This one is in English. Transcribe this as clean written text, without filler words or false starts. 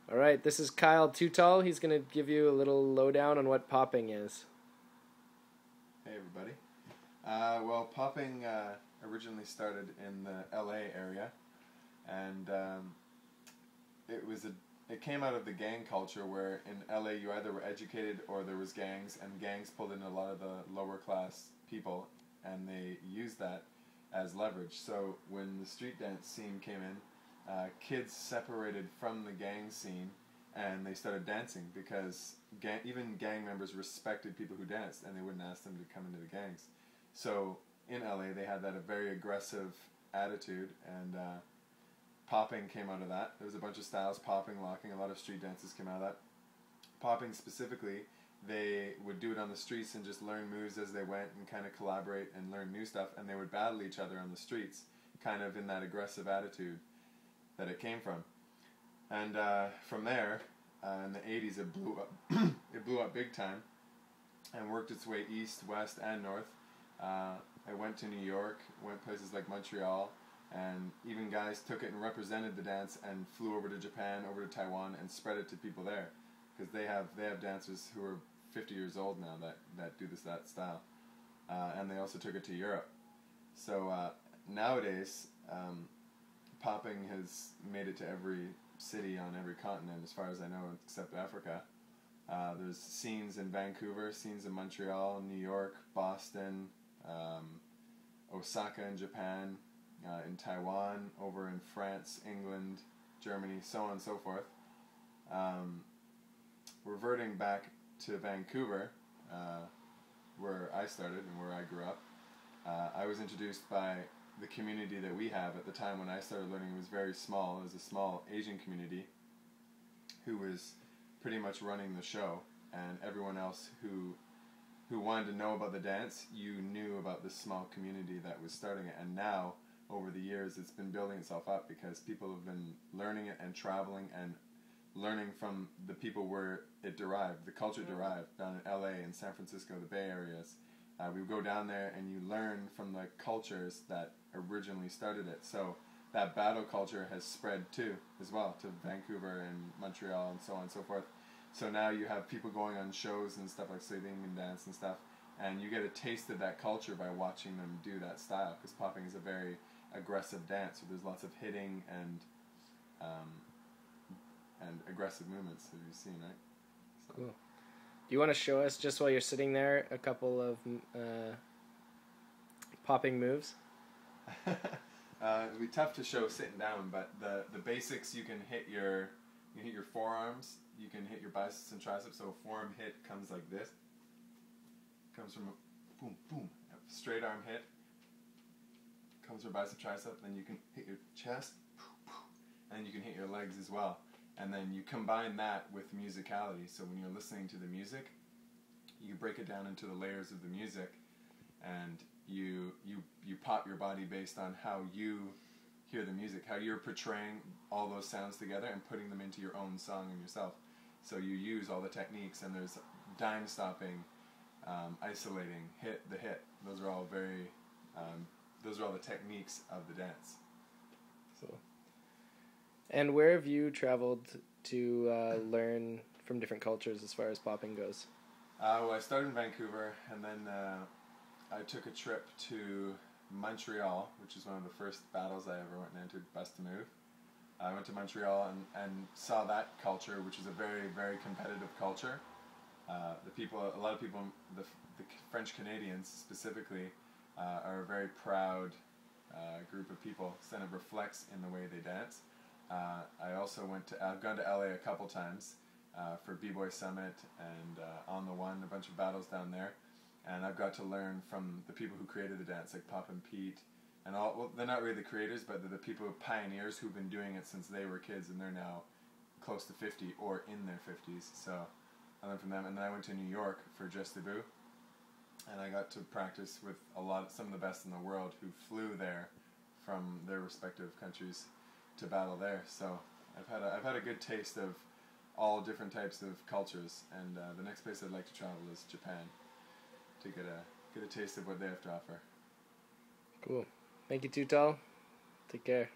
All right, this is Kyle TooTall. He's going to give you a little lowdown on what popping is. Hey everybody. Well, popping originally started in the LA area, and it came out of the gang culture where in LA you either were educated or there was gangs, and gangs pulled in a lot of the lower class people, and they used that as leverage. So when the street dance scene came in, kids separated from the gang scene and they started dancing because even gang members respected people who danced and they wouldn't ask them to come into the gangs. So in LA they had that a very aggressive attitude, and popping came out of that. There was a bunch of styles: popping, locking, a lot of street dances came out of that. Popping specifically, they would do it on the streets and just learn moves as they went and kind of collaborate and learn new stuff, and they would battle each other on the streets, kind of in that aggressive attitude that it came from. And from there, in the 80s, it blew up. It blew up big time and worked its way east, west, and north. I went to New York, went places like Montreal, and even guys took it and represented the dance and flew over to Japan, over to Taiwan, and spread it to people there, because they have dancers who are 50 years old now that do that style, and they also took it to Europe. So nowadays, popping has made it to every city on every continent, as far as I know, except Africa. There's scenes in Vancouver, scenes in Montreal, New York, Boston, Osaka in Japan, in Taiwan, over in France, England, Germany, so on and so forth. Reverting back to Vancouver, where I started and where I grew up, I was introduced by the community that we have. At the time when I started learning, it was very small. It was a small Asian community who was pretty much running the show, and everyone else who wanted to know about the dance, you knew about this small community that was starting it. And now, over the years, it's been building itself up because people have been learning it and traveling and learning from the people where it derived, the culture derived, down in LA and San Francisco, the Bay Areas. We would go down there and you learn from the cultures that originally started it. So that battle culture has spread too, as well, to Vancouver and Montreal and so on and so forth. So now you have people going on shows and stuff like singing and dance and stuff, and you get a taste of that culture by watching them do that style, because popping is a very aggressive dance, so there's lots of hitting and aggressive movements that you've seen, right? So. Cool. Do you want to show us, just while you're sitting there, a couple of popping moves? It'd be tough to show sitting down, but the basics: you can hit your forearms, you can hit your biceps and triceps. So a forearm hit comes like this. Comes from a boom, boom, a straight arm hit. Comes from bicep, tricep. Then you can hit your chest, and you can hit your legs as well. And then you combine that with musicality. So when you're listening to the music, you break it down into the layers of the music, and you pop your body based on how you hear the music, how you're portraying all those sounds together and putting them into your own song and yourself. So you use all the techniques, and there's dime stopping, isolating, hit. Those are all those are all the techniques of the dance. So. And where have you traveled to learn from different cultures as far as popping goes? Well, I started in Vancouver, and then I took a trip to Montreal, which is one of the first battles I ever went and entered, Best to Move. I went to Montreal and saw that culture, which is a very, very competitive culture. A lot of people, the French Canadians specifically, are a very proud group of people, and it reflects in the way they dance. I've gone to LA a couple times for B-Boy Summit and On the One, a bunch of battles down there, and I've got to learn from the people who created the dance, like Poppin, Pete, and all. Well, they're not really the creators, but they're the people, pioneers, who've been doing it since they were kids, and they're now close to 50 or in their 50s. So I learned from them, and then I went to New York for Just the Boo, and I got to practice with some of the best in the world who flew there from their respective countries to battle there. So I've had a good taste of all different types of cultures, and the next place I'd like to travel is Japan to get a taste of what they have to offer. Cool. Thank you, TooTall. Take care.